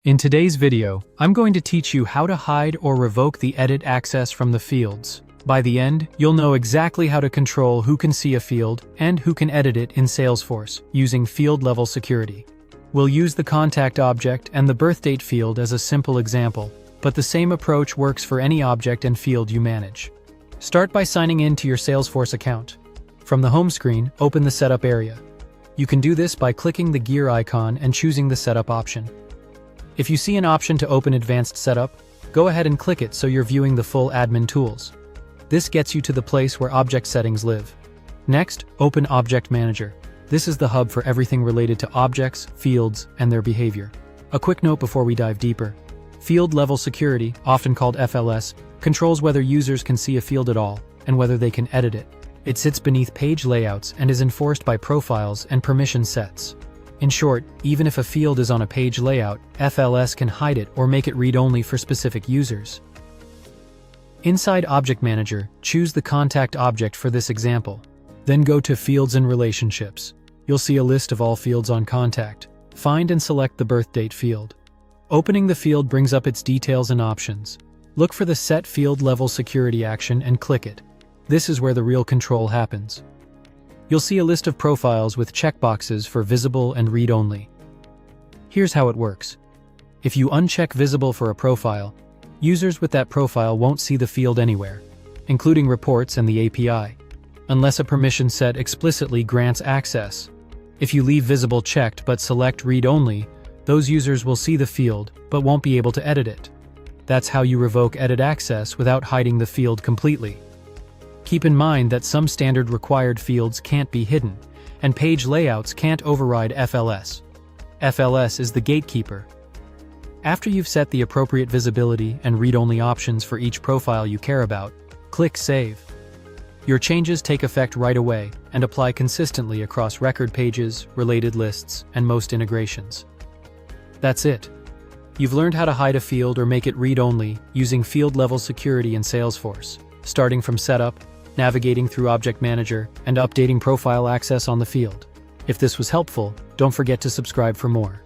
In today's video, I'm going to teach you how to hide or revoke the edit access from the fields. By the end, you'll know exactly how to control who can see a field and who can edit it in Salesforce using field-level security. We'll use the contact object and the birthdate field as a simple example, but the same approach works for any object and field you manage. Start by signing in to your Salesforce account. From the home screen, open the Setup area. You can do this by clicking the gear icon and choosing the Setup option. If you see an option to open Advanced Setup, go ahead and click it so you're viewing the full admin tools. This gets you to the place where object settings live. Next, open Object Manager. This is the hub for everything related to objects, fields, and their behavior. A quick note before we dive deeper. Field-level security, often called FLS, controls whether users can see a field at all, and whether they can edit it. It sits beneath page layouts and is enforced by profiles and permission sets. In short, even if a field is on a page layout, FLS can hide it or make it read-only for specific users. Inside Object Manager, choose the contact object for this example. Then go to Fields and Relationships. You'll see a list of all fields on contact. Find and select the birthdate field. Opening the field brings up its details and options. Look for the Set Field Level Security action and click it. This is where the real control happens. You'll see a list of profiles with checkboxes for visible and read-only. Here's how it works. If you uncheck visible for a profile, users with that profile won't see the field anywhere, including reports and the API, unless a permission set explicitly grants access. If you leave visible checked but select read-only, those users will see the field but won't be able to edit it. That's how you revoke edit access without hiding the field completely. Keep in mind that some standard required fields can't be hidden, and page layouts can't override FLS. FLS is the gatekeeper. After you've set the appropriate visibility and read-only options for each profile you care about, click Save. Your changes take effect right away and apply consistently across record pages, related lists, and most integrations. That's it. You've learned how to hide a field or make it read-only using field-level security in Salesforce, starting from setup, navigating through Object Manager, and updating profile access on the field. If this was helpful, don't forget to subscribe for more.